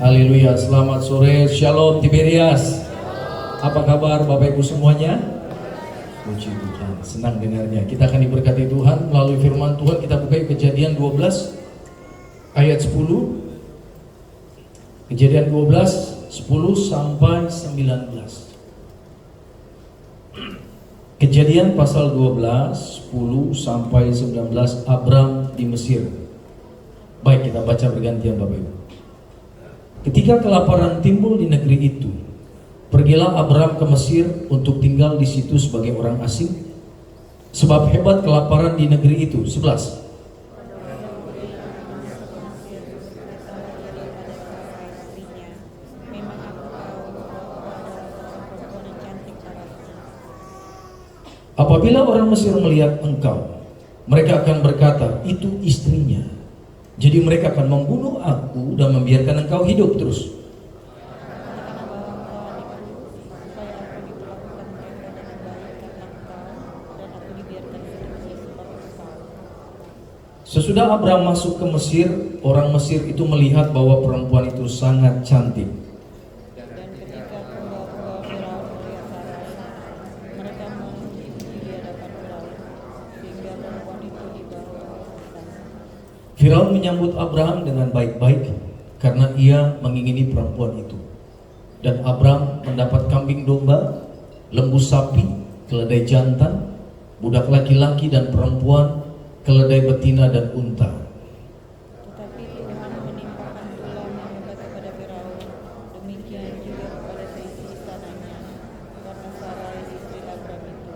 Haleluya, selamat sore, Shalom Tiberias. Apa kabar Bapak Ibu semuanya? Puji Tuhan, senang dengarnya. Kita akan diberkati Tuhan melalui firman Tuhan. Kita buka Kejadian 12 ayat 10. Kejadian 12 10 sampai 19. Kejadian pasal 12 10 sampai 19. Abram di Mesir. Baik, kita baca bergantian Bapak Ibu. Ketika kelaparan timbul di negeri itu, pergilah Abram ke Mesir untuk tinggal di situ sebagai orang asing, sebab hebat kelaparan di negeri itu. 11. Apabila orang Mesir melihat engkau, mereka akan berkata, itu istrinya. Jadi mereka akan membunuh aku dan membiarkan engkau hidup terus. Sesudah Abram masuk ke Mesir, orang Mesir itu melihat bahwa perempuan itu sangat cantik. Firaun menyambut Abraham dengan baik-baik karena ia mengingini perempuan itu. Dan Abram mendapat kambing domba, lembu sapi, keledai jantan, budak laki-laki dan perempuan, keledai betina dan unta. Tetapi Tuhan menimpakan tulah yang hebat kepada Firaun, demikian juga kepada seisi istananya, karena Sarai istri Abram itu.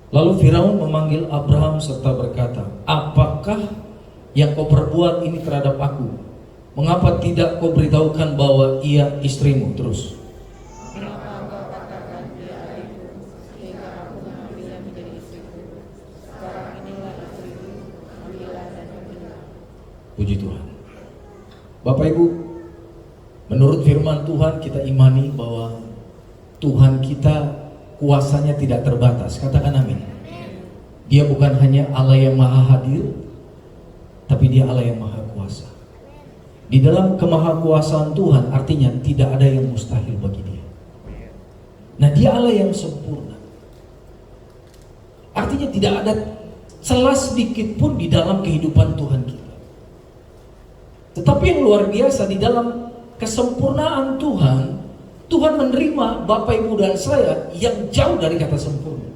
Lalu Firaun memanggil Abraham serta berkata, apakah yang kau perbuat ini terhadap aku? Mengapa tidak kau beritahukan bahwa ia istrimu? Terus. Mengapa engkau katakan dia adikku, sehingga aku mengambilnya menjadi istriku? Sekarang inilah istriku, ambillah dan ambillah. Puji Tuhan. Bapak Ibu, menurut firman Tuhan kita imani bahwa Tuhan kita kuasanya tidak terbatas. Katakan amin. Dia bukan hanya Allah yang maha hadir, tapi dia Allah yang maha kuasa. Di dalam kemahakuasaan Tuhan artinya tidak ada yang mustahil bagi dia. Nah, dia Allah yang sempurna. Artinya tidak ada celah sedikit pun di dalam kehidupan Tuhan kita. Tetapi yang luar biasa, di dalam kesempurnaan Tuhan, Tuhan menerima Bapak Ibu dan saya yang jauh dari kata sempurna.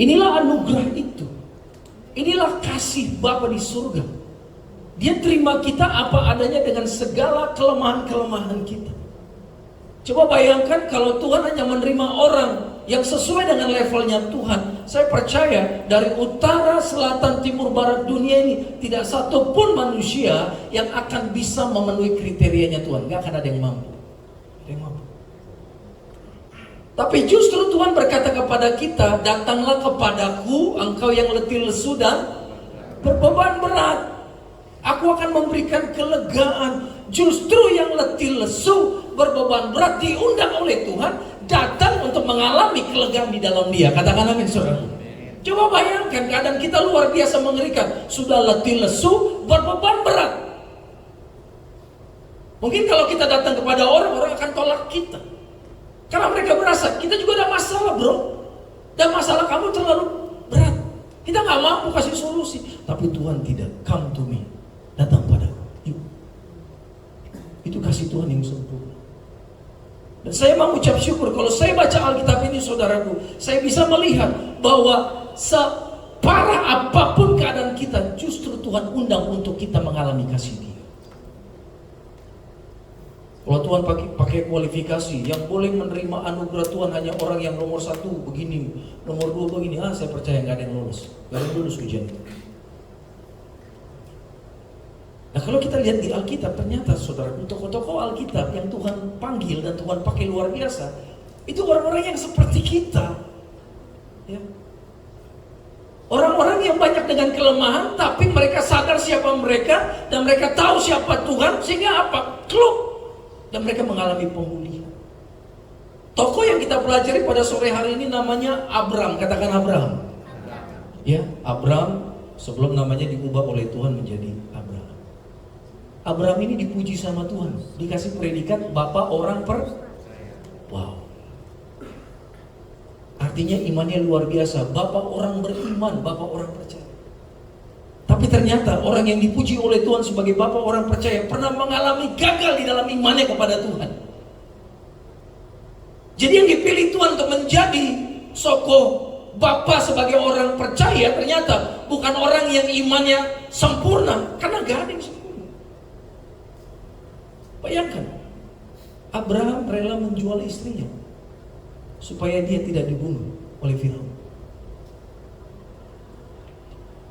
Inilah anugerah itu. Inilah kasih Bapa di surga. Dia terima kita apa adanya dengan segala kelemahan-kelemahan kita. Coba bayangkan kalau Tuhan hanya menerima orang yang sesuai dengan levelnya Tuhan. Saya percaya dari utara, selatan, timur, barat dunia ini tidak satu pun manusia yang akan bisa memenuhi kriterianya Tuhan. Gak akan ada yang mampu. Ada yang mampu. Tapi justru Tuhan berkata kepada kita, datanglah kepadaku engkau yang letih lesu dan berbeban berat. Aku akan memberikan kelegaan. Justru yang letih lesu, berbeban berat diundang oleh Tuhan, datang untuk mengalami kelegaan di dalam dia. Katakan amin saudara. Coba bayangkan keadaan kita luar biasa mengerikan. Sudah letih lesu, berbeban berat. Mungkin kalau kita datang kepada orang, orang akan tolak kita. Karena mereka berasa, kita juga ada masalah bro. Dan masalah kamu terlalu berat. Kita gak mampu kasih solusi. Tapi Tuhan tidak, come to me. Datang padaku. Yuk. Itu kasih Tuhan yang sempurna. Dan saya mau ucap syukur, kalau saya baca Alkitab ini saudaraku, saya bisa melihat bahwa separah apapun keadaan kita, justru Tuhan undang untuk kita mengalami kasih Dia. Kalau Tuhan pakai kualifikasi, yang boleh menerima anugerah Tuhan hanya orang yang nomor 1 begini, nomor 2 begini, saya percaya nggak ada yang lulus, nggak ada yang lulus ujian itu. Nah kalau kita lihat di Alkitab, ternyata saudara, tokoh-tokoh Alkitab yang Tuhan panggil dan Tuhan pakai luar biasa, itu orang-orang yang seperti kita, ya. Orang-orang yang banyak dengan kelemahan, tapi mereka sadar siapa mereka dan mereka tahu siapa Tuhan, sehingga apa? Klub. Dan mereka mengalami pemulihan. Tokoh yang kita pelajari pada sore hari ini namanya Abram. Katakan Abraham. Ya, Abram sebelum namanya diubah oleh Tuhan menjadi Abraham. Abraham ini dipuji sama Tuhan, dikasih predikat Bapak orang wow. Artinya imannya luar biasa, Bapak orang beriman, Bapak orang percaya. Tapi ternyata orang yang dipuji oleh Tuhan sebagai Bapak orang percaya pernah mengalami gagal di dalam imannya kepada Tuhan. Jadi yang dipilih Tuhan untuk menjadi Bapak sebagai orang percaya ternyata bukan orang yang imannya sempurna, karena gak ada yang sempurna. Bayangkan, Abraham rela menjual istrinya supaya dia tidak dibunuh oleh Firaun.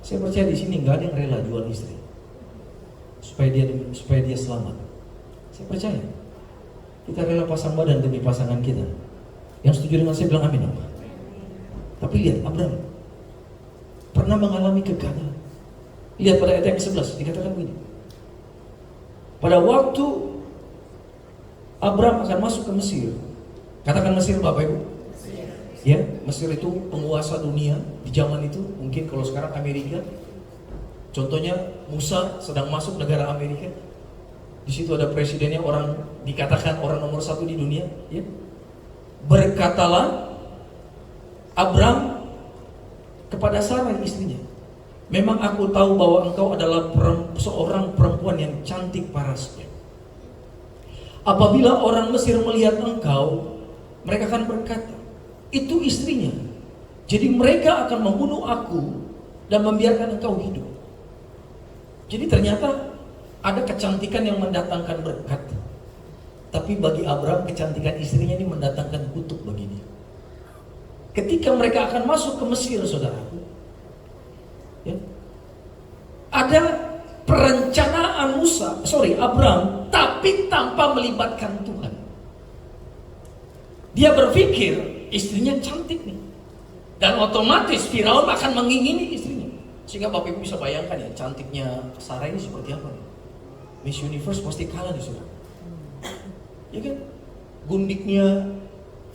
Saya percaya di sini nggak ada yang rela jual istri supaya dia selamat. Saya percaya kita rela pasang badan demi pasangan kita. Yang setuju dengan saya bilang amin. Tapi lihat Abraham pernah mengalami kegagalan. Lihat pada ayat yang 11 dikatakan begini. Pada waktu Abraham akan masuk ke Mesir, katakan Mesir Bapak Ibu. Ya, Mesir itu penguasa dunia di zaman itu. Mungkin kalau sekarang Amerika. Contohnya Musa sedang masuk negara Amerika. Di situ ada presidennya, orang dikatakan orang nomor 1 di dunia. Ya. Berkatalah Abraham kepada Sarai istrinya, memang aku tahu bahwa engkau adalah seorang perempuan yang cantik parasnya. Apabila orang Mesir melihat engkau, mereka akan berkata, itu istrinya. Jadi mereka akan membunuh aku dan membiarkan engkau hidup. Jadi ternyata ada kecantikan yang mendatangkan berkat. Tapi bagi Abraham kecantikan istrinya ini mendatangkan kutuk bagi dia. Ketika mereka akan masuk ke Mesir, saudaraku, ya, ada perencanaan Abraham, tapi tanpa melibatkan Tuhan. Dia berpikir istrinya cantik nih, dan otomatis Firaun akan mengingini istrinya. Sehingga Bapak Ibu bisa bayangkan ya, cantiknya Sarah ini seperti apa nih? Miss Universe pasti kalah nih, saudara. Ya kan? Gundiknya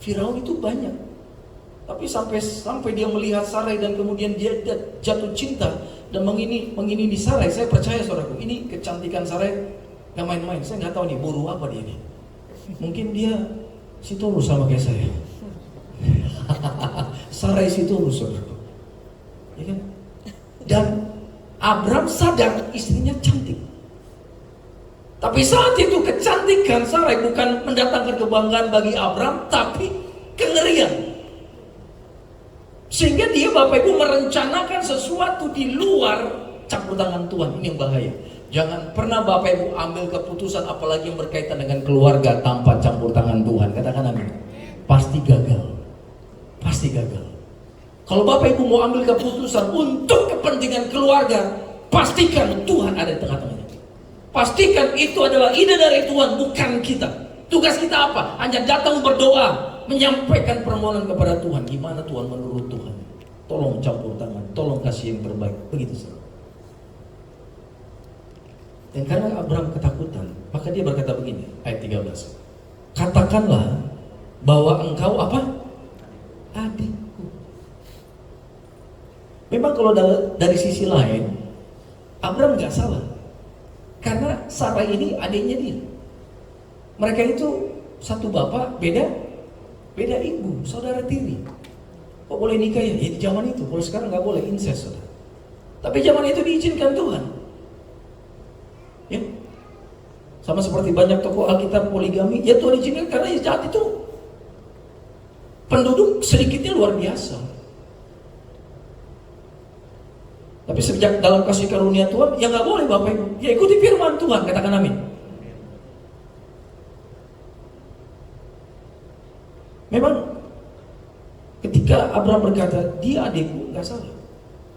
Firaun itu banyak. Tapi sampai dia melihat Sarai dan kemudian dia jatuh cinta dan mengingini Sarai. Saya percaya saudaraku, ini kecantikan Sarai gak main-main. Saya nggak tahu nih boru apa dia nih. Mungkin dia Sitorus sama kayak saya. Sarai Sitorus, saudaraku. Ya kan? Dan Abraham sadar istrinya cantik. Tapi saat itu kecantikan Sarai bukan mendatangkan kebanggaan bagi Abraham, tapi kengerian. Sehingga dia Bapak Ibu merencanakan sesuatu di luar campur tangan Tuhan. Ini yang bahaya. Jangan pernah Bapak Ibu ambil keputusan apalagi yang berkaitan dengan keluarga tanpa campur tangan Tuhan. Katakan amin. Pasti gagal. Pasti gagal. Kalau Bapak Ibu mau ambil keputusan untuk kepentingan keluarga, pastikan Tuhan ada di tengah-tengahnya. Pastikan itu adalah ide dari Tuhan, bukan kita. Tugas kita apa? Hanya datang berdoa, menyampaikan permohonan kepada Tuhan. Gimana Tuhan menurut Tuhan? Tolong campur tangan, tolong kasih yang terbaik. Begitu saja. Dan karena Abraham ketakutan, maka dia berkata begini, ayat 13. Katakanlah bahwa engkau apa? Adikku. Memang kalau dari sisi lain, Abraham gak salah. Karena Sarai ini adiknya dia. Mereka itu satu bapak, beda ibu, saudara tiri. Kok boleh nikah ya? Ya di zaman itu. Kalau sekarang nggak boleh incest, saudara. Tapi zaman itu diizinkan Tuhan. Ya, sama seperti banyak tokoh Alkitab poligami. Ya Tuhan izinkan karena saat itu penduduk sedikitnya luar biasa. Tapi sejak dalam kasih karunia Tuhan, ya nggak boleh Bapak Ibu. Ya ikuti firman Tuhan, katakan amin. Memang ketika Abraham berkata, dia adikku, nggak salah.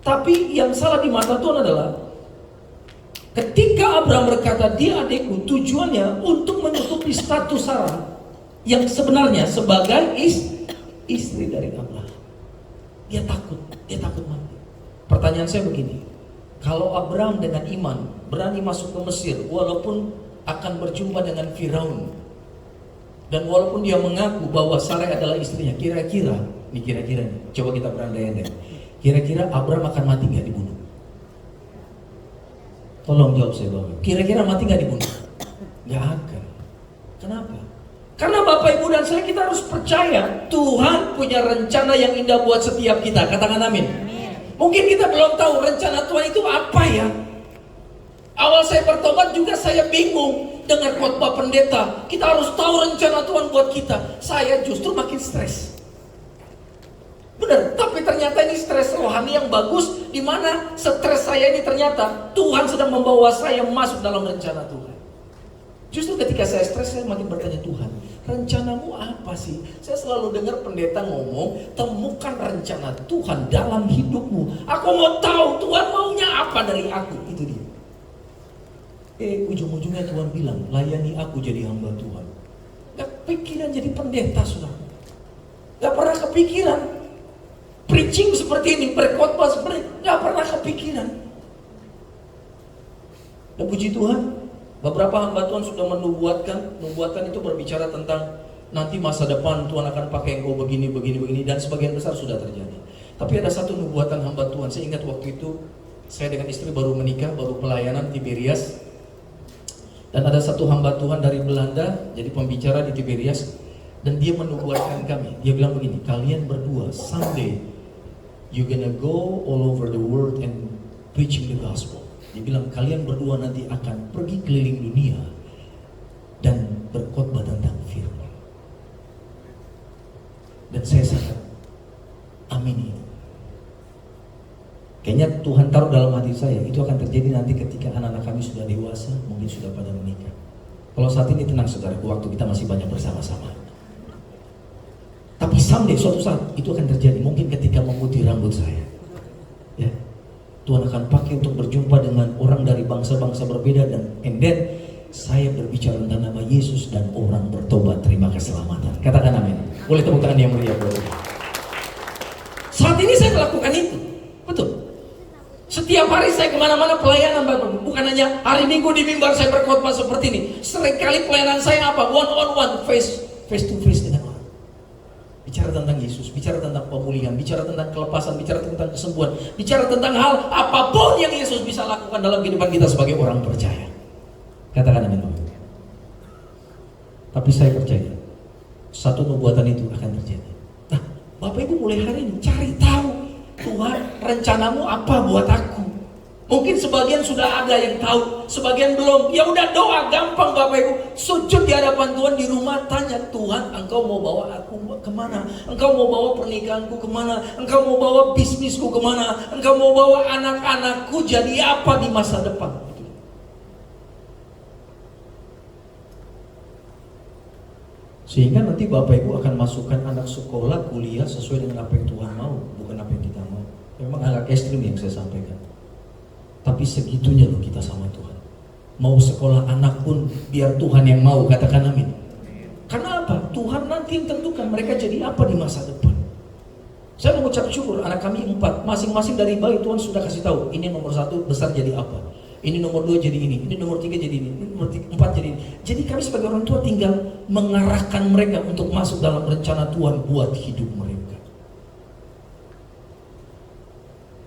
Tapi yang salah di mata Tuhan adalah ketika Abraham berkata, dia adikku, tujuannya untuk menutupi status Sarah yang sebenarnya sebagai istri dari Abraham. Dia takut mati. Pertanyaan saya begini, kalau Abraham dengan iman berani masuk ke Mesir, walaupun akan berjumpa dengan Firaun, dan walaupun dia mengaku bahwa Sarai adalah istrinya, kira-kira nih, coba kita berandai-andai, kira-kira Abraham akan mati nggak dibunuh? Tolong jawab saya Bapak. Kira-kira mati nggak dibunuh? Nggak akan. Kenapa? Karena Bapak Ibu dan saya kita harus percaya Tuhan punya rencana yang indah buat setiap kita. Katakan amin. Mungkin kita belum tahu rencana Tuhan itu apa ya. Awal saya bertobat juga saya bingung dengar khotbah pendeta. Kita harus tahu rencana Tuhan buat kita. Saya justru makin stres. Benar, tapi ternyata ini stres rohani yang bagus, di mana stres saya ini ternyata Tuhan sedang membawa saya masuk dalam rencana Tuhan. Justru ketika saya stres, saya makin bertanya, Tuhan, rencanamu apa sih? Saya selalu dengar pendeta ngomong, temukan rencana Tuhan dalam hidupmu. Aku mau tahu Tuhan maunya apa dari aku. Itu dia. Ujung-ujungnya Tuhan bilang, layani aku jadi hamba Tuhan. Gak kepikiran jadi pendeta, saudara. Gak pernah kepikiran. Preaching seperti ini, berkhotbah seperti ini, gak pernah kepikiran. Dan puji Tuhan, beberapa hamba Tuhan sudah menubuatkan. Nubuatan itu berbicara tentang nanti masa depan Tuhan akan pakai engkau begini, dan sebagian besar sudah terjadi. Tapi ada satu nubuatan hamba Tuhan. Saya ingat waktu itu saya dengan istri baru menikah, baru pelayanan Tiberias. Dan ada satu hamba Tuhan dari Belanda jadi pembicara di Tiberias, dan dia menubuatkan kami. Dia bilang begini, kalian berdua someday you gonna go all over the world and preaching the gospel. Dia bilang kalian berdua nanti akan pergi keliling dunia dan berkhotbah tentang firman. Dan saya sangat amin. Kayaknya Tuhan taruh dalam hati saya, itu akan terjadi nanti ketika anak-anak kami sudah dewasa, mungkin sudah pada menikah. Kalau saat ini tenang saudara, waktu kita masih banyak bersama-sama. Tapi someday, suatu saat, itu akan terjadi, mungkin ketika memutih rambut saya. Ya, Tuhan akan pakai untuk berjumpa dengan orang dari bangsa-bangsa berbeda, dan then saya berbicara tentang nama Yesus dan orang bertobat terima keselamatan. Katakan amin. Boleh tepuk tangan yang meriah buat saya. Saat ini saya melakukan itu, betul. Setiap hari saya kemana-mana pelayanan Bapak. Bukan hanya hari Minggu di mimbar saya berkhotbah seperti ini. Seringkali pelayanan saya apa? One on one, face to face dengan orang. Bicara tentang Yesus, bicara tentang pemulihan, bicara tentang kelepasan, bicara tentang kesembuhan, bicara tentang hal apapun yang Yesus bisa lakukan dalam kehidupan kita sebagai orang percaya. Katakan amin. Tapi saya percaya satu nubuatan itu akan terjadi. Nah, Bapak Ibu mulai hari ini cari tahu Tuhan rencanamu apa buat aku. Mungkin sebagian sudah ada yang tahu, sebagian belum. Ya udah doa gampang Bapak Ibu. Sujud di hadapan Tuhan di rumah, tanya Tuhan, Engkau mau bawa aku kemana? Engkau mau bawa pernikahanku kemana? Engkau mau bawa bisnisku kemana? Engkau mau bawa anak-anakku jadi apa di masa depan? Sehingga nanti Bapak Ibu akan masukkan anak sekolah, kuliah sesuai dengan apa yang Tuhan mau, bukan apa yang kita mau. Memang agak ekstrim yang saya sampaikan. Tapi segitunya loh kita sama Tuhan. Mau sekolah anak pun biar Tuhan yang mau, katakan amin. Karena apa? Tuhan nanti yang tentukan mereka jadi apa di masa depan. Saya mengucap syukur anak kami 4, masing-masing dari bayi Tuhan sudah kasih tahu. Ini nomor 1 besar jadi apa. Ini nomor 2 jadi ini nomor 3 jadi ini nomor 4 jadi ini. Jadi kami sebagai orang tua tinggal mengarahkan mereka untuk masuk dalam rencana Tuhan buat hidup mereka.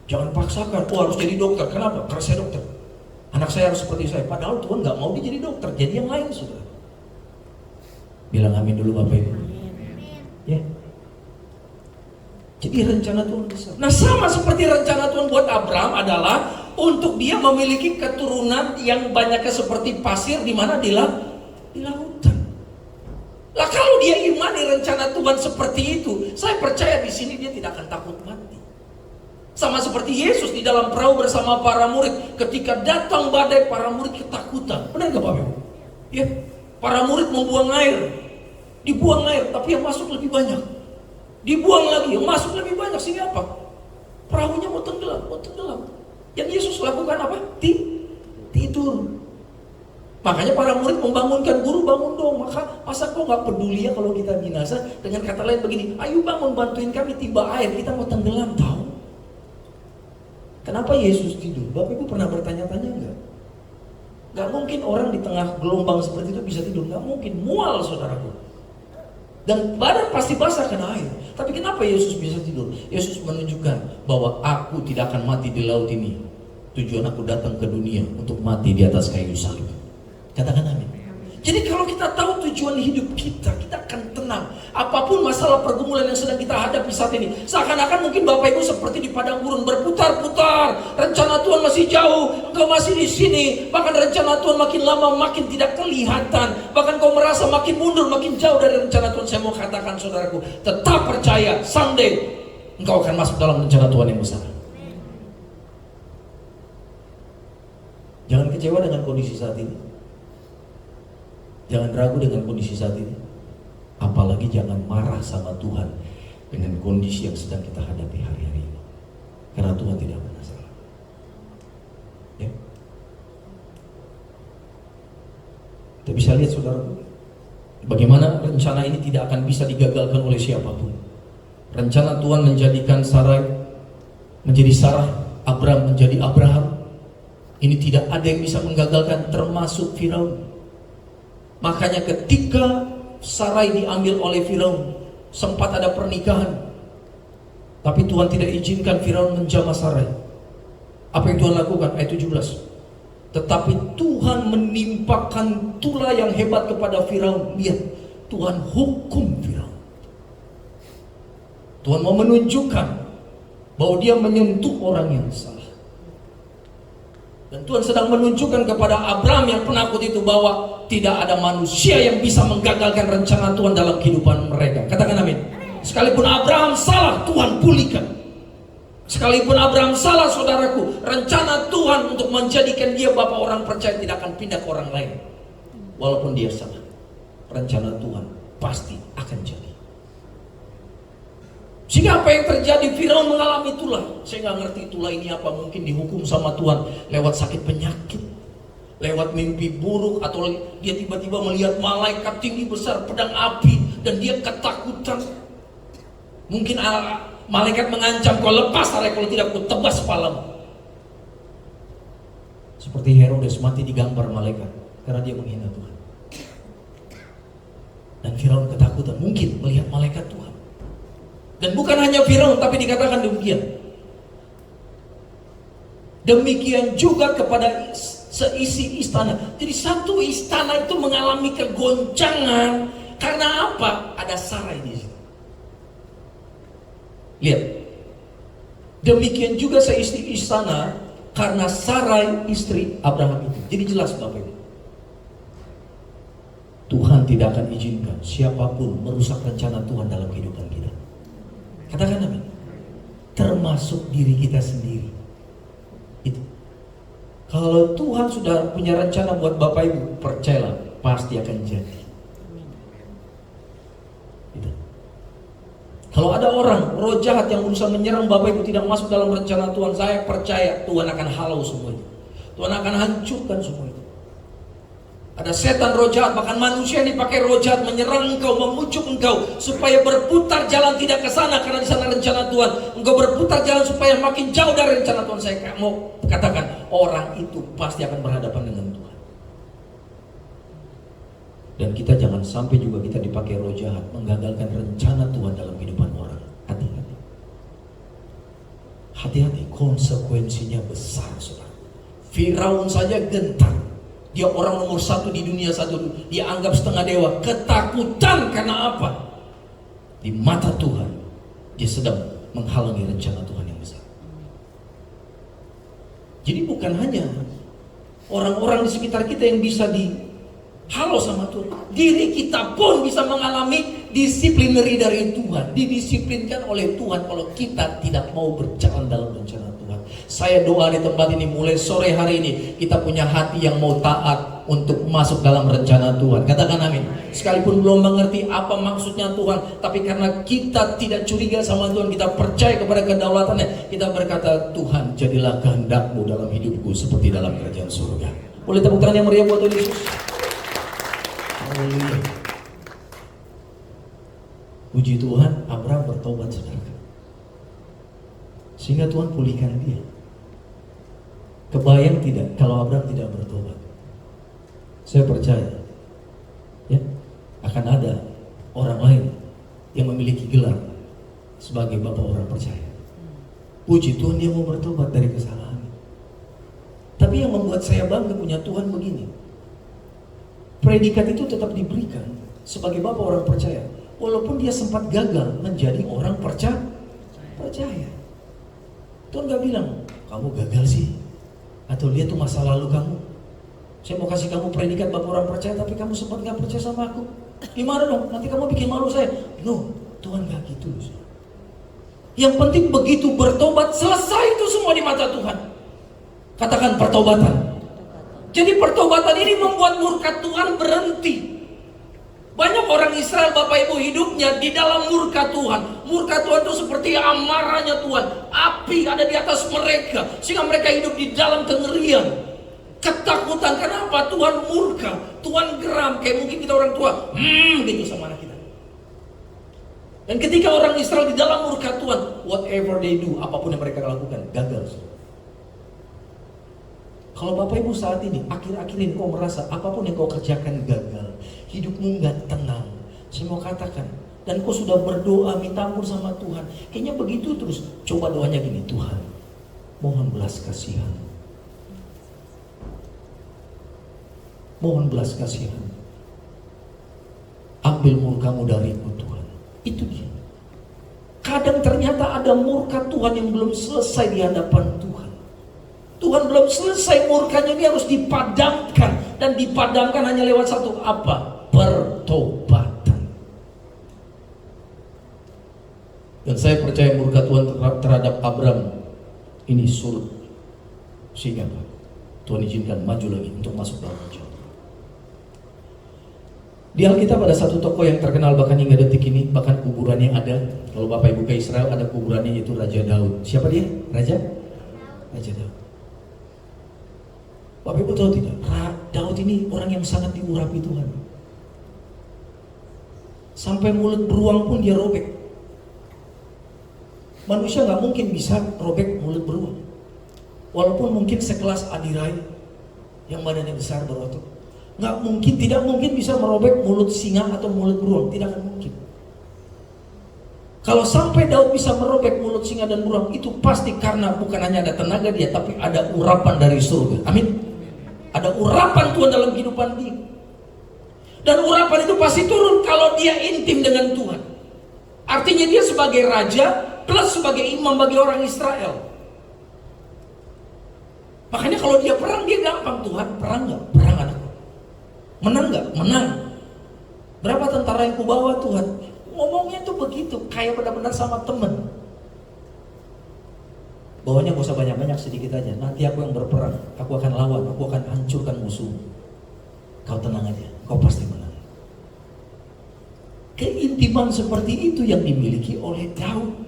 Jangan paksakan, harus jadi dokter. Kenapa? Karena saya dokter. Anak saya harus seperti saya. Padahal Tuhan gak mau dia jadi dokter, jadi yang lain sudah. Bilang amin dulu Bapak Ibu. Ya. Jadi rencana Tuhan besar. Nah sama seperti rencana Tuhan buat Abraham adalah untuk dia memiliki keturunan yang banyaknya seperti pasir di mana di lautan. Lah kalau dia imani rencana Tuhan seperti itu, saya percaya di sini dia tidak akan takut mati. Sama seperti Yesus di dalam perahu bersama para murid, ketika datang badai para murid ketakutan. Benar nggak Bapak Ibu? Ya, para murid membuang air, dibuang air, tapi yang masuk lebih banyak. Dibuang lagi, yang masuk lebih banyak. Sehingga apa? Perahunya mau tenggelam. Yang Yesus lakukan apa? Tidur. Makanya para murid membangunkan, guru bangun dong. Masa kau gak peduli ya kalau kita binasa? Dengan kata lain begini, ayo bangun bantuin kami timba air, kita mau tenggelam tahu. Kenapa Yesus tidur? Bapak Ibu pernah bertanya-tanya enggak? Gak mungkin orang di tengah gelombang seperti itu bisa tidur. Gak mungkin, mual saudaraku. Dan badan pasti basah kena air. Tapi kenapa Yesus bisa tidur? Yesus menunjukkan bahwa aku tidak akan mati di laut ini tujuan aku datang ke dunia untuk mati di atas kayu salib. Katakan amin. Jadi kalau kita tahu tujuan hidup kita, kita akan tenang. Apapun masalah pergumulan yang sedang kita hadapi saat ini, seakan-akan mungkin Bapak Ibu seperti di padang gurun berputar-putar. Rencana Tuhan masih jauh, engkau masih di sini. Bahkan rencana Tuhan makin lama makin tidak kelihatan. Bahkan kau merasa makin mundur, makin jauh dari rencana Tuhan. Saya mau katakan saudaraku, tetap percaya, someday engkau akan masuk dalam rencana Tuhan yang besar. Jangan kecewa dengan kondisi saat ini. Jangan ragu dengan kondisi saat ini. Apalagi jangan marah sama Tuhan dengan kondisi yang sedang kita hadapi hari-hari ini. Karena Tuhan tidak pernah salah. Ya. Kita bisa lihat saudara, bagaimana rencana ini tidak akan bisa digagalkan oleh siapapun. Rencana Tuhan menjadikan Sarai menjadi Sarah, Abraham menjadi Abraham. Ini tidak ada yang bisa menggagalkan, termasuk Firaun. Makanya ketika Sarai diambil oleh Firaun, sempat ada pernikahan, tapi Tuhan tidak izinkan Firaun menjamah Sarai. Apa yang Tuhan lakukan? Ayat 17. Tetapi Tuhan menimpakan tulah yang hebat kepada Firaun. Lihat, Tuhan hukum Firaun. Tuhan mau menunjukkan bahwa dia menyentuh orang yang salah. Dan Tuhan sedang menunjukkan kepada Abraham yang penakut itu bahwa tidak ada manusia yang bisa menggagalkan rencana Tuhan dalam kehidupan mereka. Katakan amin. Sekalipun Abraham salah, Tuhan pulihkan. Sekalipun Abraham salah saudaraku, rencana Tuhan untuk menjadikan dia bapa orang percaya tidak akan pindah ke orang lain. Walaupun dia salah, rencana Tuhan pasti akan jadi. Sehingga apa yang terjadi, Firaun mengalami tulah. Saya nggak ngerti tulah ini apa, mungkin dihukum sama Tuhan lewat sakit penyakit, lewat mimpi buruk, atau dia tiba-tiba melihat malaikat tinggi besar pedang api dan dia ketakutan. Mungkin malaikat mengancam, kau lepas Sarai, kalau tidak kau tebas kepalamu. Seperti Herodes mati digambar malaikat karena dia menghina Tuhan. Dan Firaun ketakutan, mungkin melihat malaikat Tuhan. Dan bukan hanya Firaun, tapi dikatakan demikian. Demikian juga kepada seisi istana. Jadi satu istana itu mengalami kegoncangan. Karena apa? Ada Sarai di situ. Lihat. Demikian juga seisi istana karena Sarai istri Abraham itu. Jadi jelas Bapak Ibu, Tuhan tidak akan izinkan siapapun merusak rencana Tuhan dalam kehidupan kita. Katakan amin. Termasuk diri kita sendiri. Itu. Kalau Tuhan sudah punya rencana buat Bapak Ibu, percayalah pasti akan jadi. Itu. Kalau ada orang, roh jahat yang berusaha menyerang Bapak Ibu tidak masuk dalam rencana Tuhan, saya percaya Tuhan akan halau semua itu. Tuhan akan hancurkan semua itu. Ada setan roh jahat, bahkan manusia yang dipakai roh jahat menyerang engkau, memujuk engkau supaya berputar jalan tidak ke sana karena di sana rencana Tuhan. Engkau berputar jalan supaya makin jauh dari rencana Tuhan. Saya mau katakan, orang itu pasti akan berhadapan dengan Tuhan. Dan kita jangan sampai juga kita dipakai roh jahat menggagalkan rencana Tuhan dalam kehidupan orang. Hati-hati. Hati-hati, konsekuensinya besar, saudara. Firaun saja gentar. Dia orang nomor satu di dunia satu, dia anggap setengah dewa, ketakutan karena apa? Di mata Tuhan, dia sedang menghalangi rencana Tuhan yang besar. Jadi bukan hanya orang-orang di sekitar kita yang bisa dihalau sama Tuhan, diri kita pun bisa mengalami disiplineri dari Tuhan, didisiplinkan oleh Tuhan kalau kita tidak mau berjalan dalam rencana Tuhan. Saya doa di tempat ini mulai sore hari ini kita punya hati yang mau taat untuk masuk dalam rencana Tuhan. Katakan amin. Sekalipun belum mengerti apa maksudnya Tuhan, tapi karena kita tidak curiga sama Tuhan, kita percaya kepada kedaulatannya, kita berkata, Tuhan jadilah kehendak-Mu dalam hidupku seperti dalam kerajaan surga. Boleh tepuk tangan yang meriah buat Tuhan Yesus. Haleluya. Puji Tuhan, Abraham bertobat saudara. Sehingga Tuhan pulihkan dia. Kebayang tidak kalau Abraham tidak bertobat? Saya percaya ya, akan ada orang lain yang memiliki gelar sebagai bapak orang percaya. Puji Tuhan, dia mau bertobat dari kesalahan. Tapi yang membuat saya bangga punya Tuhan begini. Predikat itu tetap diberikan sebagai bapak orang percaya. Walaupun dia sempat gagal menjadi orang percaya. Tuhan gak bilang, kamu gagal sih. Atau dia tuh masa lalu kamu. Saya mau kasih kamu predikat bapak orang percaya, tapi kamu sempat gak percaya sama aku. Gimana dong? Nanti kamu bikin malu saya. No, Tuhan gak gitu. Yang penting begitu bertobat, selesai itu semua di mata Tuhan. Katakan pertobatan. Jadi pertobatan ini membuat murka Tuhan berhenti. Banyak orang Israel Bapak Ibu hidupnya di dalam murka Tuhan. Murka Tuhan itu seperti amarahnya Tuhan. Api ada di atas mereka. Sehingga mereka hidup di dalam kengerian. Ketakutan. Kenapa? Tuhan murka. Tuhan geram. Kayak mungkin kita orang tua. Gitu sama anak kita. Dan ketika orang Israel di dalam murka Tuhan, whatever they do, apapun yang mereka lakukan, gagal. Kalau Bapak Ibu saat ini, akhir-akhir ini kau merasa apapun yang kau kerjakan gagal, hidupmu gak tenang, saya mau katakan, dan kau sudah berdoa, minta ampun sama Tuhan, kayaknya begitu terus, coba doanya gini, Tuhan, mohon belas kasihan. Mohon belas kasihan. Ambil murkamu dariku Tuhan. Itu dia. Kadang ternyata ada murka Tuhan yang belum selesai di hadapan Tuhan. Tuhan belum selesai murkanya, ini harus dipadamkan. Dan dipadamkan hanya lewat satu apa? Pertobatan. Dan saya percaya murka Tuhan terhadap Abraham ini surut. Sehingga Tuhan izinkan maju lagi untuk masuk dalam kerajaan. Di Alkitab ada satu tokoh yang terkenal bahkan hingga detik ini, bahkan kuburannya ada. Kalau Bapak Ibu ke Israel ada kuburannya, itu Raja Daud. Siapa dia? Raja Daud. Bapak Ibu tahu tidak? Daud ini orang yang sangat diurapi Tuhan. Sampai mulut beruang pun dia robek. Manusia nggak mungkin bisa robek mulut beruang. Walaupun mungkin sekelas Adirai yang badannya besar berotot, tidak mungkin bisa merobek mulut singa atau mulut beruang, tidak akan mungkin. Kalau sampai Daud bisa merobek mulut singa dan beruang, itu pasti karena bukan hanya ada tenaga dia, tapi ada urapan dari surga. Amin. Ada urapan Tuhan dalam kehidupan dia. Dan urapan itu pasti turun kalau dia intim dengan Tuhan. Artinya dia sebagai raja plus sebagai imam bagi orang Israel. Makanya kalau dia perang, dia gampang. Tuhan, perang gak? Perang anakku. Menang gak? Menang. Berapa tentara yang kubawa Tuhan? Ngomongnya tuh begitu, kayak benar-benar sama temen. Bawanya gak usah banyak-banyak, sedikit aja. Nanti aku yang berperang, aku akan lawan, aku akan hancurkan musuh. Kau tenang aja, kau pasti menang. Keintiman seperti itu yang dimiliki oleh Daud.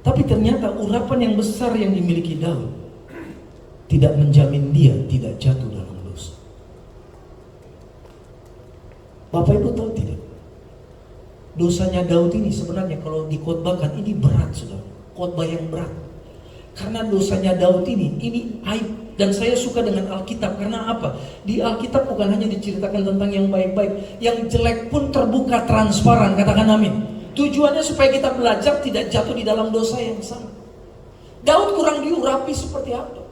Tapi ternyata urapan yang besar yang dimiliki Daud tidak menjamin dia tidak jatuh dalam dosa. Bapak Ibu tahu tidak? Dosanya Daud ini sebenarnya kalau dikhotbahkan ini berat, saudara. Khotbah yang berat. Karena dosanya Daud ini aib. Dan saya suka dengan Alkitab. Karena apa? Di Alkitab bukan hanya diceritakan tentang yang baik-baik, yang jelek pun terbuka transparan. Katakan amin. Tujuannya supaya kita belajar tidak jatuh di dalam dosa yang sama. Daud kurang diurapi seperti apa?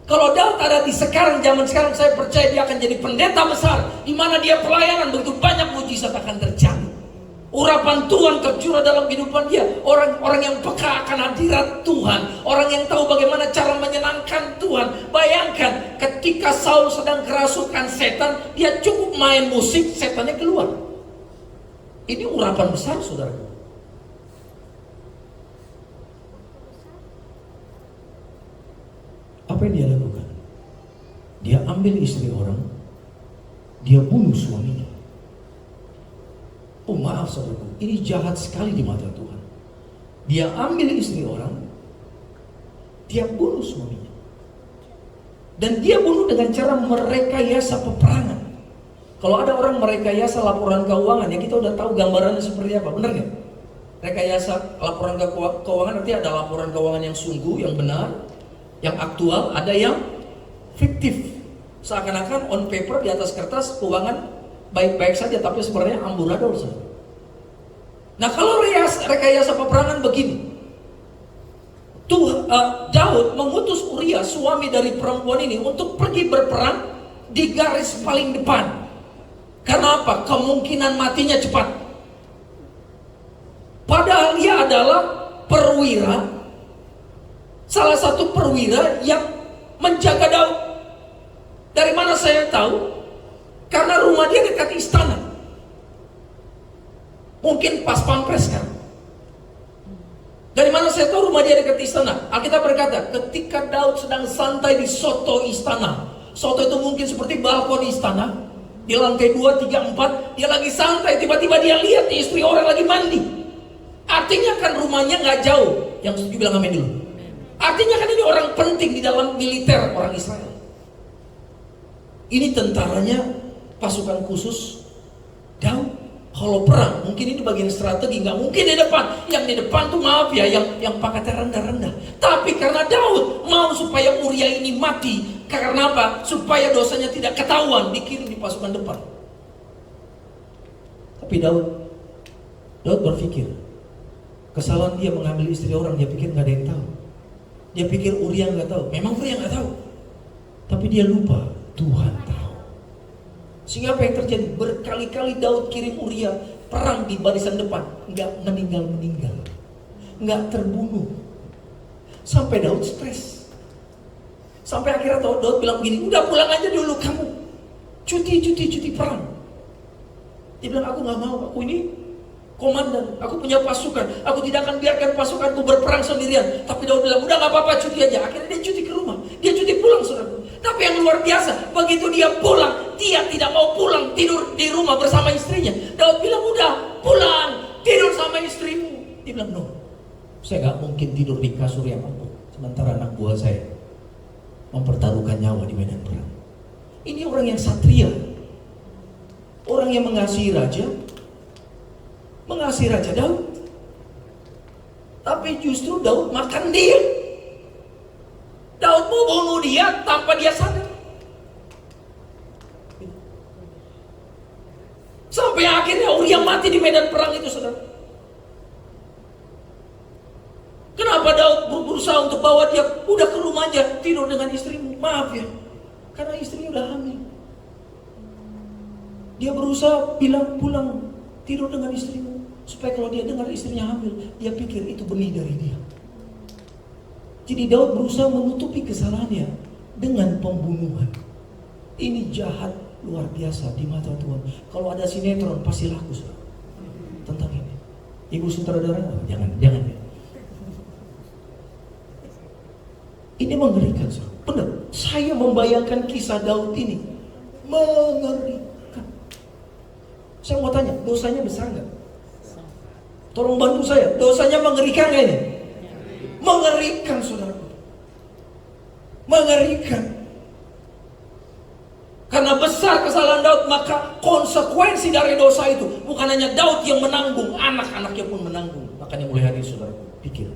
Kalau Daud ada di zaman sekarang, saya percaya dia akan jadi pendeta besar, di mana dia pelayanan, begitu banyak mujizat akan terjadi. Urapan Tuhan tercurah dalam kehidupan dia. Orang-orang yang peka akan hadirat Tuhan, orang yang tahu bagaimana cara menyenangkan Tuhan. Bayangkan ketika Saul sedang kerasukan setan, dia cukup main musik, setannya keluar. Ini urapan besar, saudara. Apa yang dia lakukan? Dia ambil istri orang, dia bunuh suaminya. Oh maaf saudaraku, ini jahat sekali di mata Tuhan. Dia ambil istri orang, dia bunuh suaminya. Dan dia bunuh dengan cara merekayasa peperangan. Kalau ada orang merekayasa laporan keuangan, ya kita udah tahu gambarannya seperti apa, benar nggak? Rekayasa laporan keuangan nanti ada laporan keuangan yang sungguh, yang benar, yang aktual, ada yang fiktif. Seakan-akan on paper di atas kertas keuangan baik-baik saja, tapi sebenarnya amburadul saja. Nah kalau rekayasa peperangan begini, Daud mengutus Uria pilihlah suami dari perempuan ini untuk pergi berperang di garis paling depan. Karena apa? Kemungkinan matinya cepat. Padahal dia adalah perwira, salah satu perwira yang menjaga Daud. Dari mana saya tahu? Karena rumah dia dekat istana. Mungkin pas pampres kan. Dari mana saya tahu rumah dia dekat istana? Alkitab berkata, ketika Daud sedang santai di soto istana. Soto itu mungkin seperti balkon istana. Di lantai 2, 3, 4, dia lagi santai. Tiba-tiba dia lihat istri orang lagi mandi. Artinya kan rumahnya gak jauh. Yang setuju bilang amin dulu. Artinya kan ini orang penting di dalam militer orang Israel. Ini tentaranya pasukan khusus Daud. Kalau perang, mungkin ini bagian strategi, nggak mungkin di depan. Yang di depan tuh maaf ya, yang pangkatnya rendah-rendah. Tapi karena Daud mau supaya Uria ini mati, karena apa? Supaya dosanya tidak ketahuan, dikirim di pasukan depan. Tapi Daud berpikir, kesalahan dia mengambil istri orang, dia pikir nggak ada yang tahu. Dia pikir Uria nggak tahu. Memang Uria nggak tahu, tapi dia lupa Tuhan tahu. Sehingga apa yang terjadi? Berkali-kali Daud kirim Uria perang di barisan depan, nggak meninggal, nggak terbunuh. Sampai Daud stres. Sampai akhirnya Daud bilang begini, udah pulang aja dulu kamu, cuti perang. Dia bilang, aku nggak mau, aku ini komandan, aku punya pasukan, aku tidak akan biarkan pasukanku berperang sendirian. Tapi Daud bilang, udah nggak apa-apa, cuti aja. Akhirnya dia cuti ke rumah, dia cuti pulang, saudara. Tapi yang luar biasa, begitu dia pulang, dia tidak mau pulang tidur di rumah bersama istrinya. Daud bilang, udah pulang, tidur sama istrimu. Dia bilang, no, saya gak mungkin tidur di kasur yang empuk sementara anak buah saya mempertaruhkan nyawa di medan perang. Ini orang yang satria, orang yang mengasihi raja Daud. Tapi justru Daud makan dia. Daud mau bunuh dia tanpa dia sadar. Sampai akhirnya Uria mati di medan perang itu, saudara. Kenapa Daud berusaha untuk bawa dia, udah ke rumah aja, tidur dengan istrimu. Maaf ya, karena istrinya udah hamil. Dia berusaha bilang, pulang, tidur dengan istrimu. Supaya kalau dia dengar istrinya hamil, dia pikir itu benih dari dia. Jadi Daud berusaha menutupi kesalahannya dengan pembunuhan. Ini jahat luar biasa di mata Tuhan. Kalau ada sinetron pasti laku, saudara, tentang ini. Ibu sutradara, jangan. Ini mengerikan, saudara. Benar. Saya membayangkan kisah Daud ini mengerikan. Saya mau tanya, dosanya besar nggak? Tolong bantu saya. Dosanya mengerikan nggak ini? Mengerikan, saudara. Mengerikan. Karena besar kesalahan Daud, maka konsekuensi dari dosa itu bukan hanya Daud yang menanggung, anak-anaknya pun menanggung. Makanya mulai hari ini, saudara, pikir,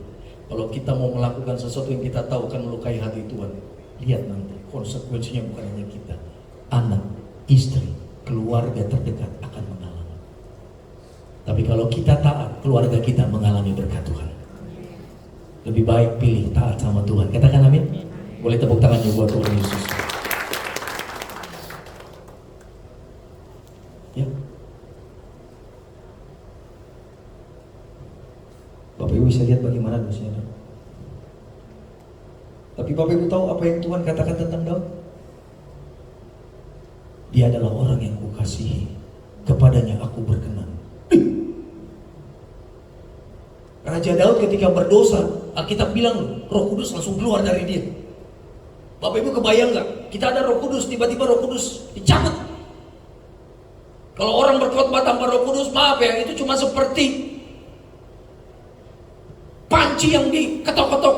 kalau kita mau melakukan sesuatu yang kita tahu akan melukai hati Tuhan, lihat nanti konsekuensinya bukan hanya kita, anak, istri, keluarga terdekat akan mengalami. Tapi kalau kita taat, keluarga kita mengalami berkat Tuhan. Lebih baik pilih taat sama Tuhan. Katakan amin. Boleh tepuk tangannya buat Tuhan Yesus. Ya. Bapak Ibu bisa lihat bagaimana dosanya. Tapi Bapak Ibu tahu apa yang Tuhan katakan tentang Daud? Dia adalah orang yang kukasihi, kepadanya aku berkenan. Raja Daud ketika berdosa, Alkitab bilang Roh Kudus langsung keluar dari dia. Bapak Ibu kebayang gak? Kita ada Roh Kudus, tiba-tiba Roh Kudus dicabut. Kalau orang berkhotbah tanpa Roh Kudus, maaf ya, itu cuma seperti panci yang diketok-ketok,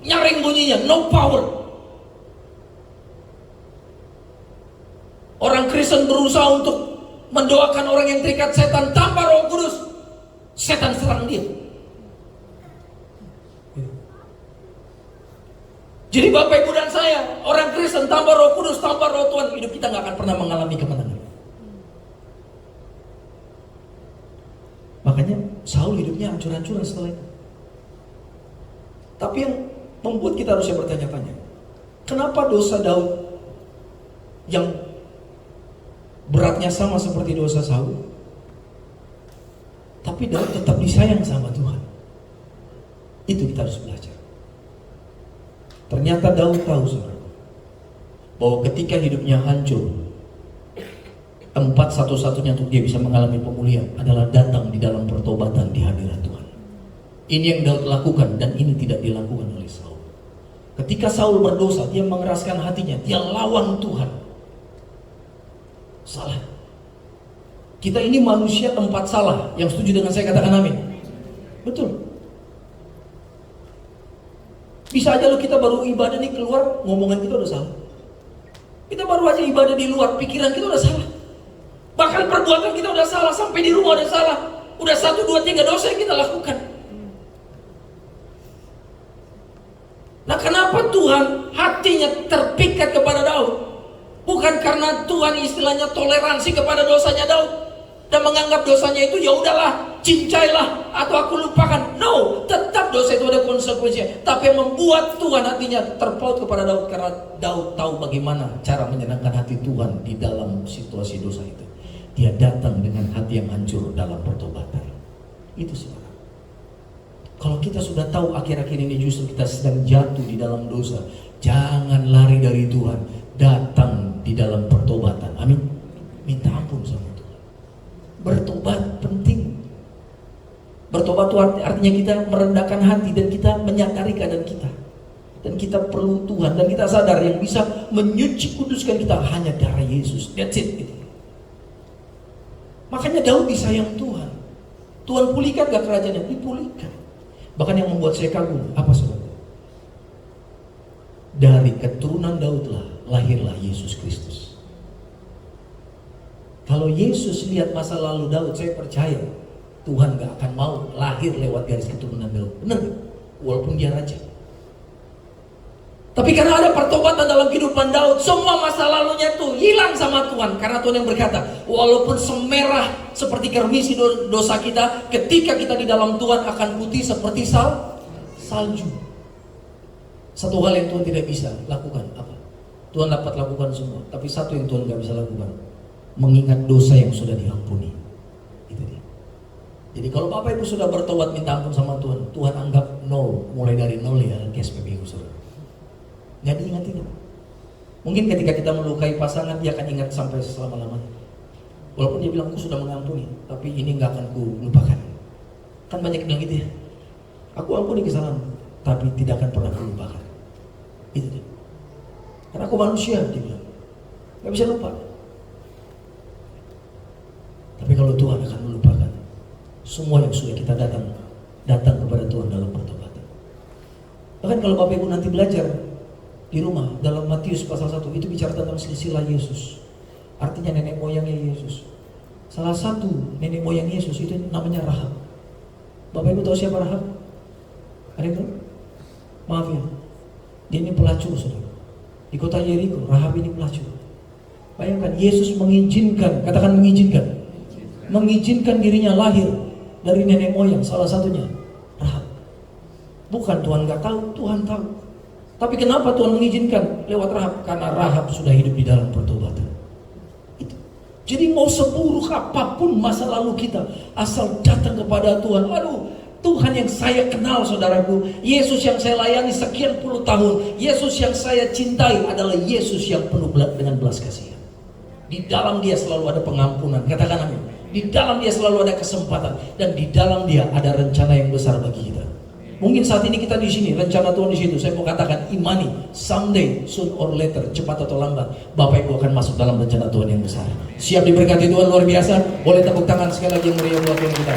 nyaring bunyinya, no power. Orang Kristen berusaha untuk mendoakan orang yang terikat setan tanpa Roh Kudus, setan serang dia. Jadi Bapak Ibu dan saya, orang Kristen tanpa Roh Kudus, tanpa Roh Tuhan, hidup kita gak akan pernah mengalami kemenangan. Makanya Saul hidupnya hancur-hancuran setelah itu. Tapi yang membuat kita harusnya bertanya-tanya, Kenapa dosa Daud yang beratnya sama seperti dosa Saul, tapi Daud tetap disayang sama Tuhan? Itu kita harus belajar. Ternyata Daud tahu, saudara, bahwa ketika hidupnya hancur, tempat satu-satunya untuk dia bisa mengalami pemulihan adalah datang di dalam pertobatan di hadirat Tuhan. Ini yang Daud lakukan, dan ini tidak dilakukan oleh Saul. Ketika Saul berdosa, dia mengeraskan hatinya, dia lawan Tuhan. Salah. Kita ini manusia tempat salah. Yang setuju dengan saya katakan amin. Betul. Bisa aja lo kita baru ibadah nih keluar, ngomongan kita udah salah. Kita baru aja ibadah di luar, pikiran kita udah salah. Bahkan perbuatan kita udah salah, sampai di rumah udah salah. Udah 1, 2, 3 dosa yang kita lakukan. Nah, kenapa Tuhan hatinya terpikat kepada Daud? Bukan karena Tuhan istilahnya toleransi kepada dosanya Daud dan menganggap dosanya itu ya udahlah, cincailah atau aku lupakan. No, tetap dosa itu ada konsekuensinya. Tapi yang membuat Tuhan hatinya terpaut kepada Daud karena Daud tahu bagaimana cara menyenangkan hati Tuhan di dalam situasi dosa itu. Dia datang dengan hati yang hancur dalam pertobatan. Itu saudara. Kalau kita sudah tahu akhir-akhir ini justru kita sedang jatuh di dalam dosa, jangan lari dari Tuhan, datang di dalam pertobatan. Amin. Minta ampun sama Tuhan. Bertobat penting. Bertobat itu artinya kita merendahkan hati dan kita menyadari keadaan kita. Dan kita perlu Tuhan, dan kita sadar yang bisa menyuci kuduskan kita hanya darah Yesus. That's it. Gitu. Makanya Daud disayang Tuhan. Tuhan pulihkan gak kerajaannya? Dipulihkan. Bahkan yang membuat saya kagum, apa saudara? Dari keturunan Daudlah lahirlah Yesus Kristus. Kalau Yesus lihat masa lalu Daud, saya percaya Tuhan gak akan mau lahir lewat garis keturunan Daud. Benar? Walaupun dia raja. Tapi karena ada pertobatan dalam kehidupan Daud, semua masa lalunya tuh hilang sama Tuhan. Karena Tuhan yang berkata, walaupun semerah seperti kermisi dosa kita, ketika kita di dalam Tuhan akan putih seperti salju. Satu hal yang Tuhan tidak bisa lakukan, apa? Tuhan dapat lakukan semua, tapi satu yang Tuhan gak bisa lakukan, mengingat dosa yang sudah diampuni. Itu dia. Jadi kalau Bapak Ibu sudah bertobat minta ampun sama Tuhan, Tuhan anggap nol, mulai dari nol ya, SPBU saudara. Gak diingat-ingat. Mungkin ketika kita melukai pasangan, dia akan ingat sampai selama-lamanya. Walaupun dia bilang, aku sudah mengampuni, tapi ini gak akan ku lupakan. Kan banyak yang bilang gitu ya, aku ampuni kesalahan, tapi tidak akan pernah ku lupakan. Itu dia. Karena aku manusia, dia bilang, gak bisa lupa. Tapi kalau Tuhan akan melupakan semua yang sudah kita datang kepada Tuhan dalam pertobatan. Bahkan kalau Bapak Ibu nanti belajar di rumah, dalam Matius pasal 1 itu bicara tentang silsilah Yesus. Artinya nenek moyangnya Yesus. Salah satu nenek moyang Yesus itu namanya Rahab. Bapak Ibu tahu siapa Rahab? Ada yang tahu? Maaf ya, dia ini pelacur saudara. Di kota Yeriko, Rahab ini pelacur. Bayangkan Yesus mengizinkan, katakan mengizinkan dirinya lahir dari nenek moyang, salah satunya Rahab. Bukan Tuhan gak tahu, Tuhan tahu. Tapi kenapa Tuhan mengizinkan lewat Rahab? Karena Rahab sudah hidup di dalam pertobatan. Itu. Jadi mau seburuk apapun masa lalu kita, asal datang kepada Tuhan. Aduh, Tuhan yang saya kenal saudaraku, Yesus yang saya layani sekian puluh tahun, Yesus yang saya cintai adalah Yesus yang penuh dengan belas kasihan. Di dalam dia selalu ada pengampunan, katakan amin. Di dalam dia selalu ada kesempatan, dan di dalam dia ada rencana yang besar bagi kita. Mungkin saat ini kita di sini, rencana Tuhan di situ. Saya mau katakan, imani, someday, soon or later, cepat atau lambat, Bapak Ibu akan masuk dalam rencana Tuhan yang besar. Siap diberkati Tuhan luar biasa? Boleh tepuk tangan sekali lagi yang meriah buat yang kita.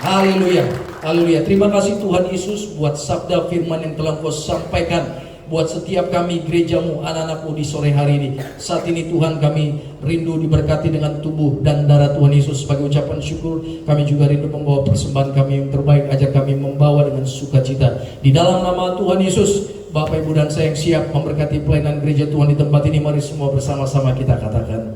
Haleluya, haleluya. Terima kasih Tuhan Yesus buat sabda firman yang telah Kau sampaikan buat setiap kami gerejamu, anak-anakmu di sore hari ini. Saat ini Tuhan kami rindu diberkati dengan tubuh dan darah Tuhan Yesus. Sebagai ucapan syukur, kami juga rindu membawa persembahan kami yang terbaik. Ajar kami membawa dengan sukacita. Di dalam nama Tuhan Yesus, Bapak Ibu dan saya yang siap memberkati pelayanan gereja Tuhan di tempat ini, mari semua bersama-sama kita katakan